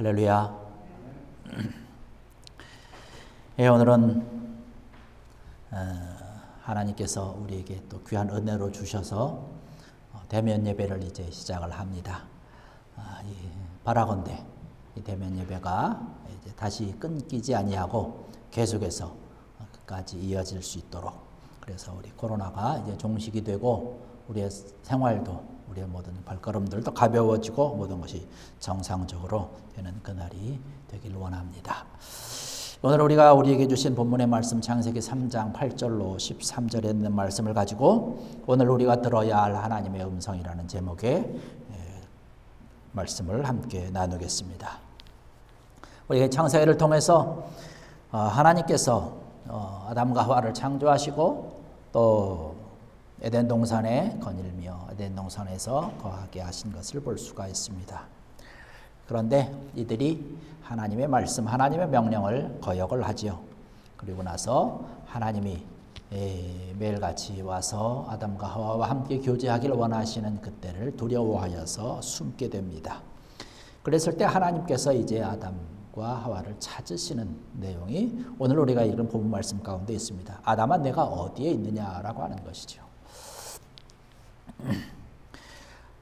할렐루야. 예, 오늘은 하나님께서 우리에게 또 귀한 은혜로 주셔서 대면 예배를 이제 시작을 합니다. 바라건대 이 대면 예배가 이제 다시 끊기지 아니하고 계속해서 끝까지 이어질 수 있도록, 그래서 우리 코로나가 이제 종식이 되고 우리의 생활도, 우리의 모든 발걸음들도 가벼워지고 모든 것이 정상적으로 되는 그날이 되길 원합니다. 오늘 우리가 우리에게 주신 본문의 말씀 창세기 3장 8절로 13절에 있는 말씀을 가지고 오늘 우리가 들어야 할 하나님의 음성이라는 제목의 말씀을 함께 나누겠습니다. 우리가 창세기를 통해서 하나님께서 아담과 하와를 창조하시고 또 에덴 동산에 거닐며 에덴 동산에서 거하게 하신 것을 볼 수가 있습니다. 그런데 이들이 하나님의 말씀, 하나님의 명령을 거역을 하지요. 그리고 나서 하나님이 매일같이 와서 아담과 하와와 함께 교제하기를 원하시는 그때를 두려워하여서 숨게 됩니다. 그랬을 때 하나님께서 이제 아담과 하와를 찾으시는 내용이 오늘 우리가 읽은 본문 말씀 가운데 있습니다. 아담아, 내가 어디에 있느냐라고 하는 것이죠.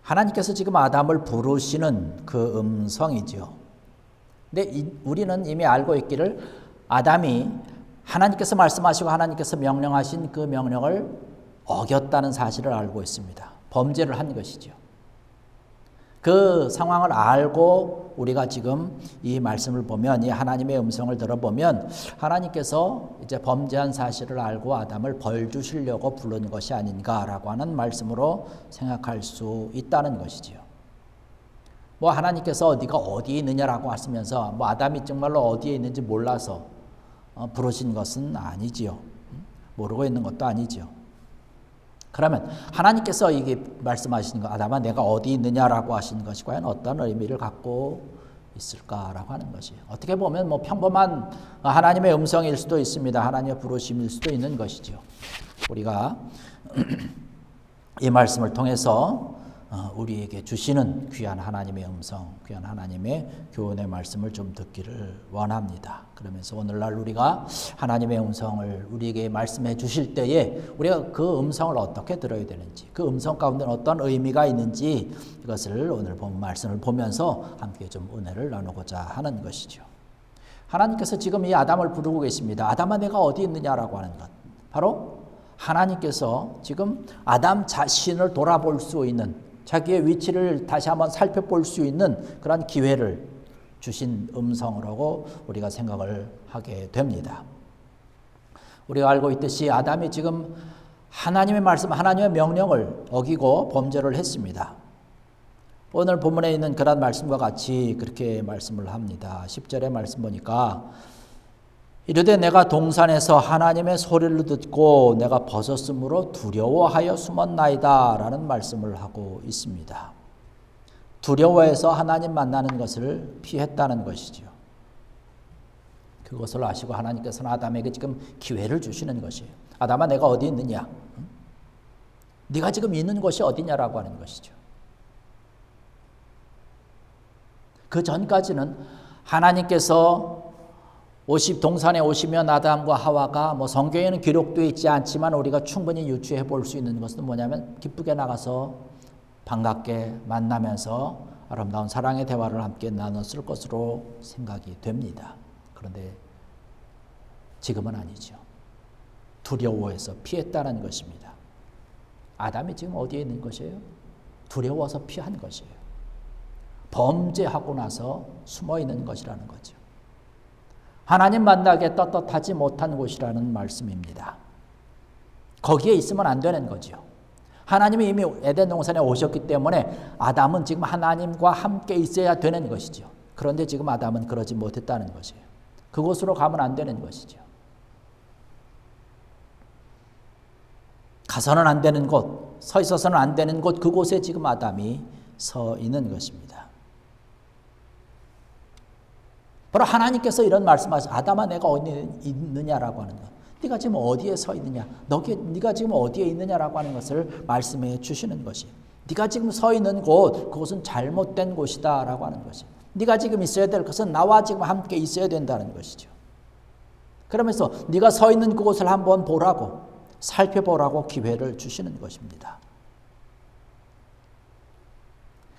하나님께서 지금 아담을 부르시는 그 음성이죠. 근데 우리는 이미 알고 있기를 아담이 하나님께서 말씀하시고 하나님께서 명령하신 그 명령을 어겼다는 사실을 알고 있습니다. 범죄를 한 것이죠. 그 상황을 알고 우리가 지금 이 말씀을 보면, 이 하나님의 음성을 들어보면 하나님께서 이제 범죄한 사실을 알고 아담을 벌 주시려고 부른 것이 아닌가라고 하는 말씀으로 생각할 수 있다는 것이지요. 뭐 하나님께서 네가 어디에 있느냐라고 하시면서 뭐 아담이 정말로 어디에 있는지 몰라서 부르신 것은 아니지요. 모르고 있는 것도 아니지요. 그러면 하나님께서 이게 말씀하시는 거, 아담아 내가 어디 있느냐라고 하신 것이 과연 어떤 의미를 갖고 있을까라고 하는 것이에요. 어떻게 보면 뭐 평범한 하나님의 음성일 수도 있습니다. 하나님의 부르심일 수도 있는 것이죠. 우리가 이 말씀을 통해서 우리에게 주시는 귀한 하나님의 음성, 귀한 하나님의 교훈의 말씀을 좀 듣기를 원합니다. 그러면서 오늘날 우리가 하나님의 음성을 우리에게 말씀해 주실 때에 우리가 그 음성을 어떻게 들어야 되는지, 그 음성 가운데 어떤 의미가 있는지, 이것을 오늘 본 말씀을 보면서 함께 좀 은혜를 나누고자 하는 것이죠. 하나님께서 지금 이 아담을 부르고 계십니다. 아담아 내가 어디 있느냐라고 하는 것, 바로 하나님께서 지금 아담 자신을 돌아볼 수 있는, 자기의 위치를 다시 한번 살펴볼 수 있는 그런 기회를 주신 음성이라고 우리가 생각을 하게 됩니다. 우리가 알고 있듯이 아담이 지금 하나님의 말씀, 하나님의 명령을 어기고 범죄를 했습니다. 오늘 본문에 있는 그런 말씀과 같이 그렇게 말씀을 합니다. 10절의 말씀 보니까 이르되 내가 동산에서 하나님의 소리를 듣고 내가 벗었으므로 두려워하여 숨었나이다 라는 말씀을 하고 있습니다. 두려워해서 하나님 만나는 것을 피했다는 것이죠. 그것을 아시고 하나님께서는 아담에게 지금 기회를 주시는 것이에요. 아담아 내가 어디 있느냐? 네가 지금 있는 곳이 어디냐라고 하는 것이죠. 그 전까지는 하나님께서 동산에 오시면 아담과 하와가 뭐 성경에는 기록되어 있지 않지만 우리가 충분히 유추해 볼 수 있는 것은 뭐냐면 기쁘게 나가서 반갑게 만나면서 아름다운 사랑의 대화를 함께 나눴을 것으로 생각이 됩니다. 그런데 지금은 아니죠. 두려워해서 피했다는 것입니다. 아담이 지금 어디에 있는 것이에요? 두려워서 피한 것이에요. 범죄하고 나서 숨어 있는 것이라는 거죠. 하나님 만나게 떳떳하지 못한 곳이라는 말씀입니다. 거기에 있으면 안 되는 거죠. 하나님이 이미 에덴 동산에 오셨기 때문에 아담은 지금 하나님과 함께 있어야 되는 것이죠. 그런데 지금 아담은 그러지 못했다는 것이에요. 그곳으로 가면 안 되는 것이죠. 가서는 안 되는 곳, 서 있어서는 안 되는 곳, 그곳에 지금 아담이 서 있는 것입니다. 바로 하나님께서 이런 말씀하시죠. 아담아 내가 어디 있느냐라고 하는 것. 네가 지금 어디에 서 있느냐. 네가 지금 어디에 있느냐라고 하는 것을 말씀해 주시는 것이. 네가 지금 서 있는 곳, 그곳은 잘못된 곳이다 라고 하는 것이. 네가 지금 있어야 될 것은 나와 지금 함께 있어야 된다는 것이죠. 그러면서 네가 서 있는 그곳을 한번 보라고, 살펴보라고 기회를 주시는 것입니다.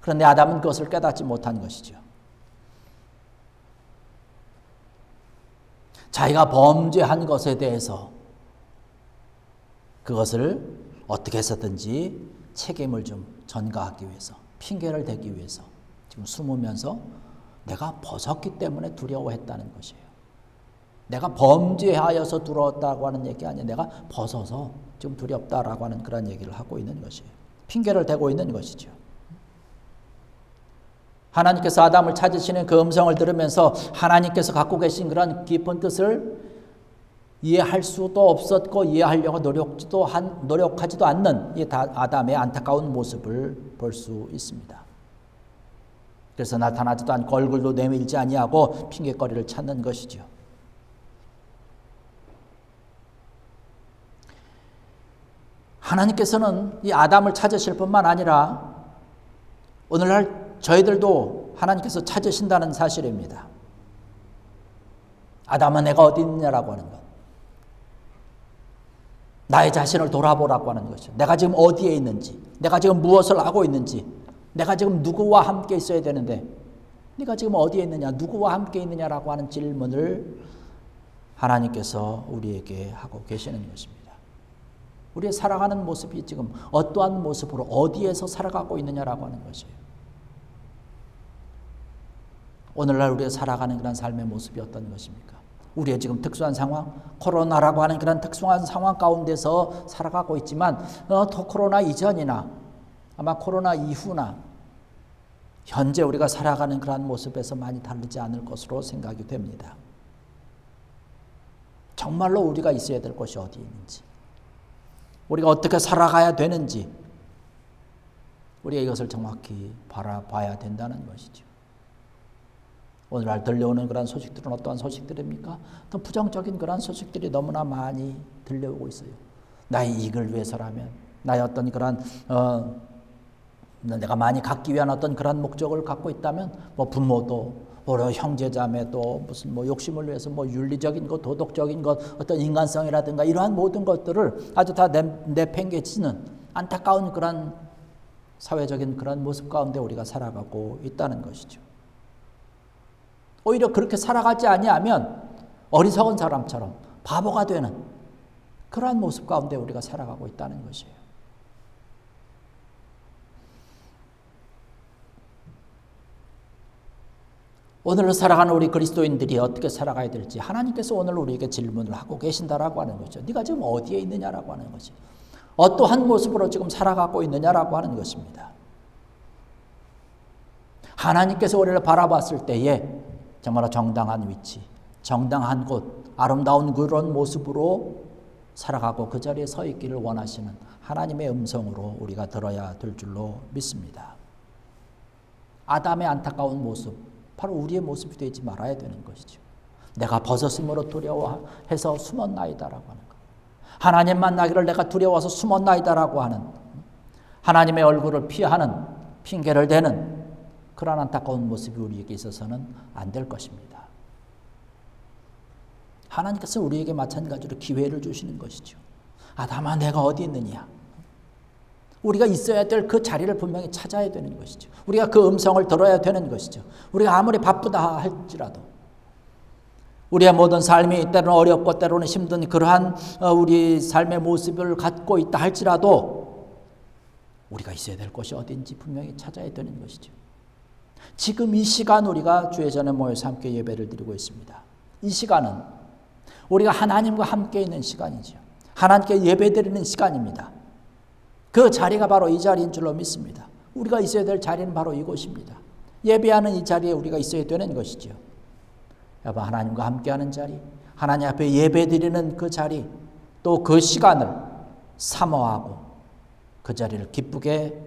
그런데 아담은 그것을 깨닫지 못한 것이죠. 자기가 범죄한 것에 대해서 그것을 어떻게 해서든지 책임을 좀 전가하기 위해서, 핑계를 대기 위해서 지금 숨으면서 내가 벗었기 때문에 두려워했다는 것이에요. 내가 범죄하여서 두려웠다고 하는 얘기 아니에요. 내가 벗어서 지금 두렵다라고 하는 그런 얘기를 하고 있는 것이에요. 핑계를 대고 있는 것이죠. 하나님께서 아담을 찾으시는 그 음성을 들으면서 하나님께서 갖고 계신 그런 깊은 뜻을 이해할 수도 없었고 이해하려고 노력하지도 않는 이 아담의 안타까운 모습을 볼 수 있습니다. 그래서 나타나지도 않고 얼굴도 내밀지 아니하고 핑계거리를 찾는 것이죠. 하나님께서는 이 아담을 찾으실 뿐만 아니라 오늘날 저희들도 하나님께서 찾으신다는 사실입니다. 아담아 내가 어디 있느냐라고 하는 것. 나의 자신을 돌아보라고 하는 것이죠. 내가 지금 어디에 있는지, 내가 지금 무엇을 하고 있는지, 내가 지금 누구와 함께 있어야 되는데 네가 지금 어디에 있느냐, 누구와 함께 있느냐라고 하는 질문을 하나님께서 우리에게 하고 계시는 것입니다. 우리의 살아가는 모습이 지금 어떠한 모습으로 어디에서 살아가고 있느냐라고 하는 것이에요. 오늘날 우리가 살아가는 그런 삶의 모습이 어떤 것입니까? 우리의 지금 특수한 상황, 코로나라고 하는 그런 특수한 상황 가운데서 살아가고 있지만 또 코로나 이전이나 아마 코로나 이후나 현재 우리가 살아가는 그런 모습에서 많이 다르지 않을 것으로 생각이 됩니다. 정말로 우리가 있어야 될 곳이 어디에 있는지, 우리가 어떻게 살아가야 되는지 우리가 이것을 정확히 바라봐야 된다는 것이죠. 오늘날 들려오는 그런 소식들은 어떠한 소식들입니까? 또 부정적인 그런 소식들이 너무나 많이 들려오고 있어요. 나의 이익을 위해서라면, 나의 어떤 그런 내가 많이 갖기 위한 어떤 그런 목적을 갖고 있다면, 뭐 부모도, 오히려 형제자매도 무슨 뭐 욕심을 위해서 뭐 윤리적인 것, 도덕적인 것, 어떤 인간성이라든가 이러한 모든 것들을 아주 다 내팽개치는 안타까운 그런 사회적인 그런 모습 가운데 우리가 살아가고 있다는 것이죠. 오히려 그렇게 살아가지 아니하면 어리석은 사람처럼 바보가 되는 그러한 모습 가운데 우리가 살아가고 있다는 것이에요. 오늘을 살아가는 우리 그리스도인들이 어떻게 살아가야 될지 하나님께서 오늘 우리에게 질문을 하고 계신다라고 하는 거죠. 네가 지금 어디에 있느냐라고 하는 것이, 어떠한 모습으로 지금 살아가고 있느냐라고 하는 것입니다. 하나님께서 우리를 바라봤을 때에 정말로 정당한 위치, 정당한 곳, 아름다운 그런 모습으로 살아가고 그 자리에 서 있기를 원하시는 하나님의 음성으로 우리가 들어야 될 줄로 믿습니다. 아담의 안타까운 모습, 바로 우리의 모습이 되지 말아야 되는 것이죠. 내가 벗었으므로 두려워해서 숨었나이다라고 하는 것. 하나님 만나기를 내가 두려워서 숨었나이다라고 하는, 하나님의 얼굴을 피하는, 핑계를 대는 그런 안타까운 모습이 우리에게 있어서는 안 될 것입니다. 하나님께서 우리에게 마찬가지로 기회를 주시는 것이죠. 아담아 내가 어디 있느냐. 우리가 있어야 될 그 자리를 분명히 찾아야 되는 것이죠. 우리가 그 음성을 들어야 되는 것이죠. 우리가 아무리 바쁘다 할지라도, 우리의 모든 삶이 때로는 어렵고 때로는 힘든 그러한 우리 삶의 모습을 갖고 있다 할지라도 우리가 있어야 될 곳이 어딘지 분명히 찾아야 되는 것이죠. 지금 이 시간 우리가 주의 전에 모여서 함께 예배를 드리고 있습니다. 이 시간은 우리가 하나님과 함께 있는 시간이죠. 하나님께 예배 드리는 시간입니다. 그 자리가 바로 이 자리인 줄로 믿습니다. 우리가 있어야 될 자리는 바로 이곳입니다. 예배하는 이 자리에 우리가 있어야 되는 것이죠. 여러분, 하나님과 함께하는 자리, 하나님 앞에 예배 드리는 그 자리, 또 그 시간을 사모하고 그 자리를 기쁘게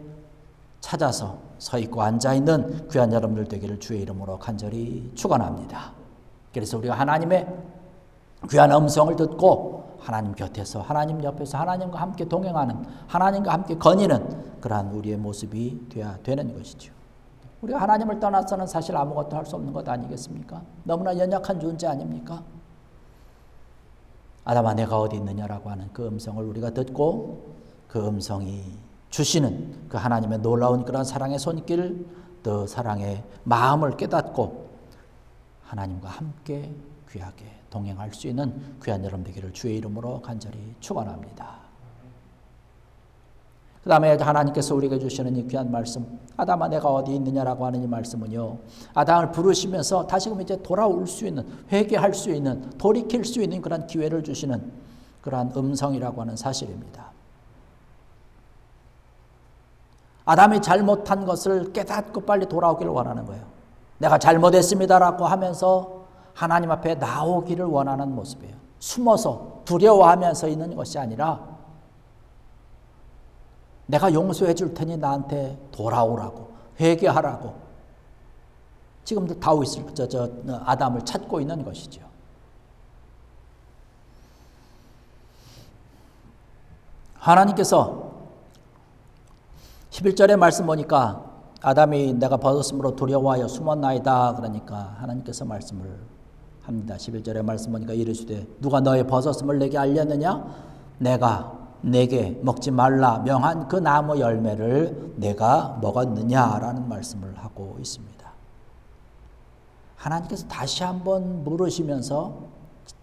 찾아서 서 있고 앉아 있는 귀한 여러분들 되기를 주의 이름으로 간절히 축원합니다. 그래서 우리가 하나님의 귀한 음성을 듣고 하나님 곁에서, 하나님 옆에서 하나님과 함께 동행하는, 하나님과 함께 거니는 그러한 우리의 모습이 되어야 되는 것이죠. 우리가 하나님을 떠나서는 사실 아무것도 할 수 없는 것 아니겠습니까? 너무나 연약한 존재 아닙니까? 아담아 내가 어디 있느냐라고 하는 그 음성을 우리가 듣고 그 음성이 주시는 그 하나님의 놀라운 그런 사랑의 손길, 또 사랑의 마음을 깨닫고 하나님과 함께 귀하게 동행할 수 있는 귀한 여러분 되기를 주의 이름으로 간절히 축원합니다. 그 다음에 하나님께서 우리에게 주시는 이 귀한 말씀, 아담아 내가 어디 있느냐라고 하는 이 말씀은요, 아담을 부르시면서 다시금 이제 돌아올 수 있는, 회개할 수 있는, 돌이킬 수 있는 그런 기회를 주시는 그러한 음성이라고 하는 사실입니다. 아담이 잘못한 것을 깨닫고 빨리 돌아오기를 원하는 거예요. 내가 잘못했습니다라고 하면서 하나님 앞에 나오기를 원하는 모습이에요. 숨어서 두려워하면서 있는 것이 아니라 내가 용서해 줄 테니 나한테 돌아오라고, 회개하라고. 지금도 다윗을, 아담을 찾고 있는 것이죠. 하나님께서 11절의 말씀 보니까 아담이 내가 벗었으므로 두려워하여 숨었나이다. 그러니까 하나님께서 말씀을 합니다. 11절의 말씀 보니까 이르시되 누가 너의 벗었음을 내게 알렸느냐? 내가 내게 먹지 말라 명한 그 나무 열매를 내가 먹었느냐라는 말씀을 하고 있습니다. 하나님께서 다시 한번 물으시면서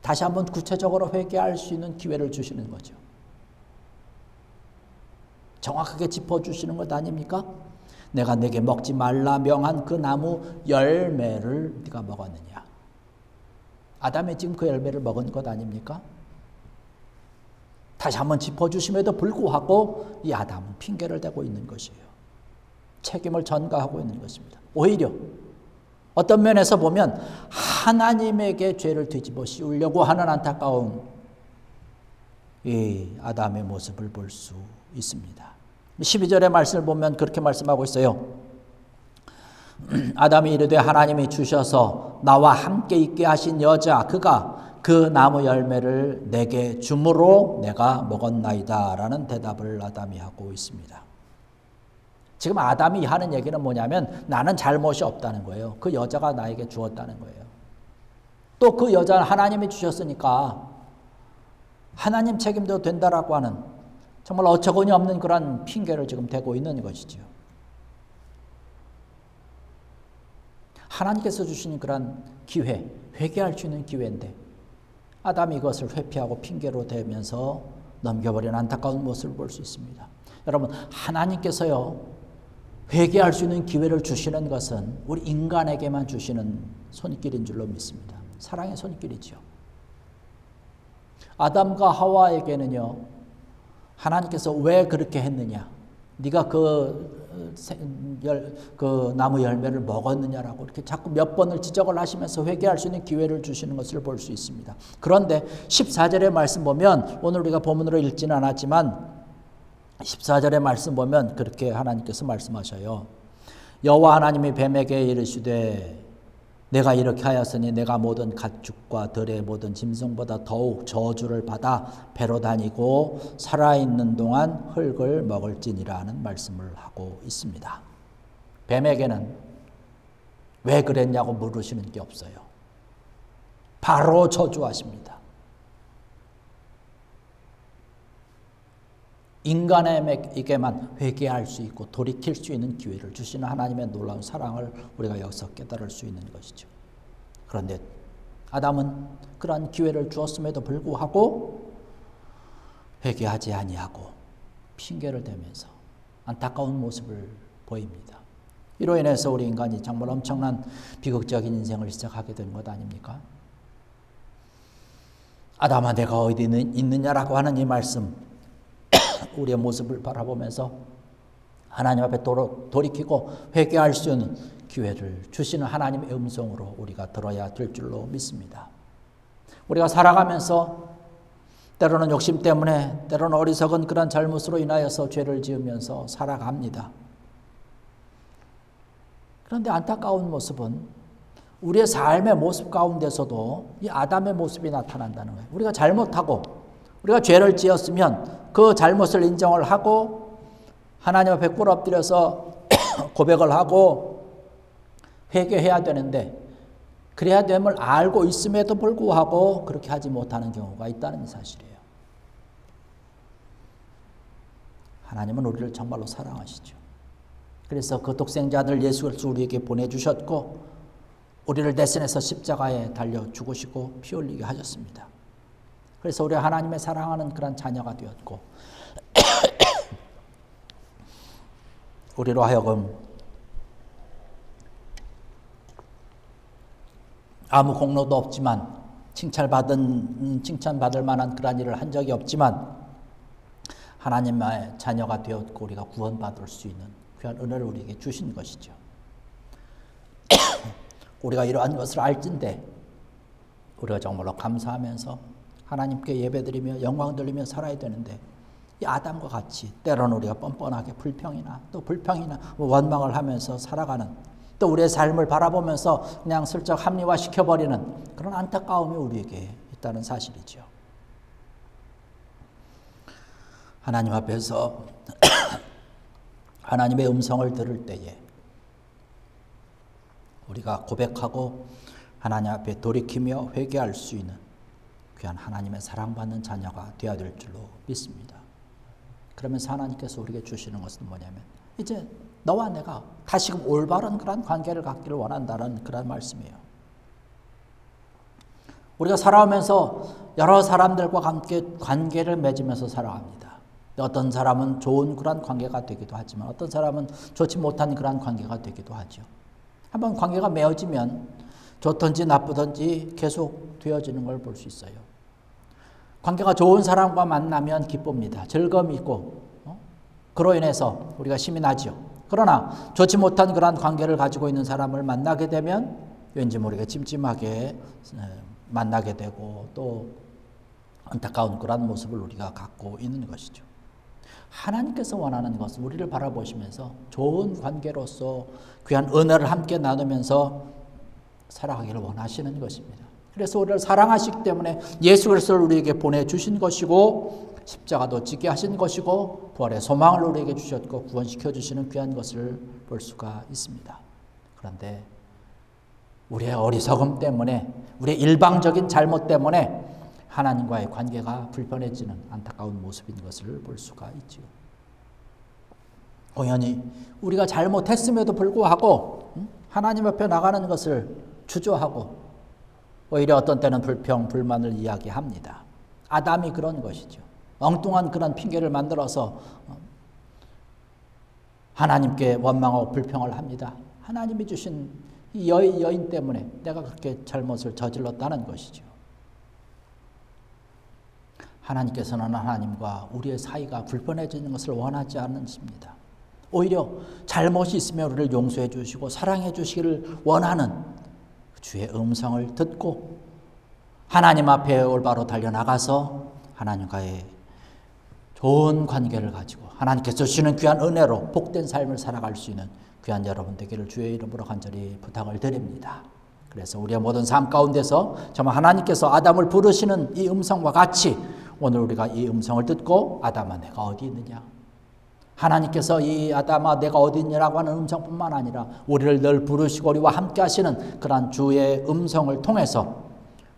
다시 한번 구체적으로 회개할 수 있는 기회를 주시는 거죠. 정확하게 짚어주시는 것 아닙니까? 내가 내게 먹지 말라 명한 그 나무 열매를 네가 먹었느냐. 아담이 지금 그 열매를 먹은 것 아닙니까? 다시 한번 짚어주심에도 불구하고 이 아담은 핑계를 대고 있는 것이에요. 책임을 전가하고 있는 것입니다. 오히려 어떤 면에서 보면 하나님에게 죄를 뒤집어 씌우려고 하는 안타까운 이 아담의 모습을 볼 수 있습니다. 12절의 말씀을 보면 그렇게 말씀하고 있어요. 아담이 이르되 하나님이 주셔서 나와 함께 있게 하신 여자 그가 그 나무 열매를 내게 주므로 내가 먹었나이다 라는 대답을 아담이 하고 있습니다. 지금 아담이 하는 얘기는 뭐냐면 나는 잘못이 없다는 거예요. 그 여자가 나에게 주었다는 거예요. 또 그 여자는 하나님이 주셨으니까 하나님 책임도 된다라고 하는 정말 어처구니 없는 그런 핑계를 지금 대고 있는 것이죠. 하나님께서 주신 그런 기회, 회개할 수 있는 기회인데 아담이 이것을 회피하고 핑계로 대면서 넘겨버리는 안타까운 모습을 볼 수 있습니다. 여러분, 하나님께서요, 회개할 수 있는 기회를 주시는 것은 우리 인간에게만 주시는 손길인 줄로 믿습니다. 사랑의 손길이죠. 아담과 하와에게는요, 하나님께서 왜 그렇게 했느냐, 네가 그 나무 열매를 먹었느냐라고 이렇게 자꾸 몇 번을 지적을 하시면서 회개할 수 있는 기회를 주시는 것을 볼 수 있습니다. 그런데 14절의 말씀 보면, 오늘 우리가 본문으로 읽지는 않았지만 14절의 말씀 보면 그렇게 하나님께서 말씀하셔요. 여호와 하나님이 뱀에게 이르시되 내가 이렇게 하였으니 내가 모든 가축과 들의 모든 짐승보다 더욱 저주를 받아 배로 다니고 살아있는 동안 흙을 먹을지니라는 말씀을 하고 있습니다. 뱀에게는 왜 그랬냐고 물으시는 게 없어요. 바로 저주하십니다. 인간에게만 회개할 수 있고 돌이킬 수 있는 기회를 주시는 하나님의 놀라운 사랑을 우리가 여기서 깨달을 수 있는 것이죠. 그런데 아담은 그러한 기회를 주었음에도 불구하고 회개하지 아니하고 핑계를 대면서 안타까운 모습을 보입니다. 이로 인해서 우리 인간이 정말 엄청난 비극적인 인생을 시작하게 된 것 아닙니까? 아담아 내가 어디 있느냐라고 하는 이 말씀, 우리의 모습을 바라보면서 하나님 앞에 돌이키고 회개할 수 있는 기회를 주시는 하나님의 음성으로 우리가 들어야 될 줄로 믿습니다. 우리가 살아가면서 때로는 욕심 때문에, 때로는 어리석은 그런 잘못으로 인하여서 죄를 지으면서 살아갑니다. 그런데 안타까운 모습은 우리의 삶의 모습 가운데서도 이 아담의 모습이 나타난다는 거예요. 우리가 잘못하고 우리가 죄를 지었으면 그 잘못을 인정을 하고 하나님 앞에 꿇 엎드려서 고백을 하고 회개해야 되는데 그래야 됨을 알고 있음에도 불구하고 그렇게 하지 못하는 경우가 있다는 사실이에요. 하나님은 우리를 정말로 사랑하시죠. 그래서 그 독생자들 예수 그리스도 우리에게 보내주셨고 우리를 대신해서 십자가에 달려 죽으시고 피 흘리게 하셨습니다. 그래서 우리 하나님의 사랑하는 그런 자녀가 되었고 우리로 하여금 아무 공로도 없지만 칭찬받을 만한 그런 일을 한 적이 없지만 하나님의 자녀가 되었고 우리가 구원받을 수 있는 귀한 은혜를 우리에게 주신 것이죠. 우리가 이러한 것을 알진대 우리가 정말로 감사하면서 하나님께 예배드리며 영광 돌리며 살아야 되는데 이 아담과 같이 때로는 우리가 뻔뻔하게 불평이나 원망을 하면서 살아가는 또 우리의 삶을 바라보면서 그냥 슬쩍 합리화시켜버리는 그런 안타까움이 우리에게 있다는 사실이죠. 하나님 앞에서 하나님의 음성을 들을 때에 우리가 고백하고 하나님 앞에 돌이키며 회개할 수 있는 귀한 하나님의 사랑받는 자녀가 되어야 될 줄로 믿습니다. 그러면서 하나님께서 우리에게 주시는 것은 뭐냐면 이제 너와 내가 다시금 올바른 그런 관계를 갖기를 원한다는 그런 말씀이에요. 우리가 살아오면서 여러 사람들과 함께 관계를 맺으면서 살아갑니다. 어떤 사람은 좋은 그런 관계가 되기도 하지만 어떤 사람은 좋지 못한 그런 관계가 되기도 하죠. 한번 관계가 맺어지면 좋든지 나쁘든지 계속 되어지는 걸 볼 수 있어요. 관계가 좋은 사람과 만나면 기쁩니다. 즐거움이 있고 그로 인해서 우리가 힘이 나죠. 그러나 좋지 못한 그런 관계를 가지고 있는 사람을 만나게 되면 왠지 모르게 찜찜하게 만나게 되고 또 안타까운 그런 모습을 우리가 갖고 있는 것이죠. 하나님께서 원하는 것은 우리를 바라보시면서 좋은 관계로서 귀한 은혜를 함께 나누면서 살아가기를 원하시는 것입니다. 그래서 우리를 사랑하시기 때문에 예수 그리스도를 우리에게 보내주신 것이고 십자가도 지게 하신 것이고 부활의 소망을 우리에게 주셨고 구원시켜 주시는 귀한 것을 볼 수가 있습니다. 그런데 우리의 어리석음 때문에 우리의 일방적인 잘못 때문에 하나님과의 관계가 불편해지는 안타까운 모습인 것을 볼 수가 있죠. 공연히 우리가 잘못했음에도 불구하고 하나님 앞에 나가는 것을 주저하고 오히려 어떤 때는 불평, 불만을 이야기합니다. 아담이 그런 것이죠. 엉뚱한 그런 핑계를 만들어서 하나님께 원망하고 불평을 합니다. 하나님이 주신 이 여인 때문에 내가 그렇게 잘못을 저질렀다는 것이죠. 하나님께서는 하나님과 우리의 사이가 불편해지는 것을 원하지 않으십니다. 오히려 잘못이 있으면 우리를 용서해 주시고 사랑해 주시기를 원하는 주의 음성을 듣고 하나님 앞에 올바로 달려나가서 하나님과의 좋은 관계를 가지고 하나님께서 주시는 귀한 은혜로 복된 삶을 살아갈 수 있는 귀한 여러분 되기를 주의 이름으로 간절히 부탁을 드립니다. 그래서 우리의 모든 삶 가운데서 정말 하나님께서 아담을 부르시는 이 음성과 같이 오늘 우리가 이 음성을 듣고 아담아 내가 어디 있느냐, 하나님께서 이 아담아 내가 어디 있느냐라고 하는 음성뿐만 아니라 우리를 늘 부르시고 우리와 함께 하시는 그러한 주의 음성을 통해서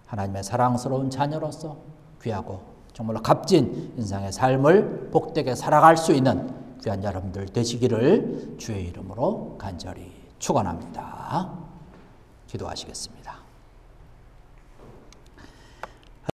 하나님의 사랑스러운 자녀로서 귀하고 정말로 값진 인생의 삶을 복되게 살아갈 수 있는 귀한 여러분들 되시기를 주의 이름으로 간절히 축원합니다. 기도하시겠습니다.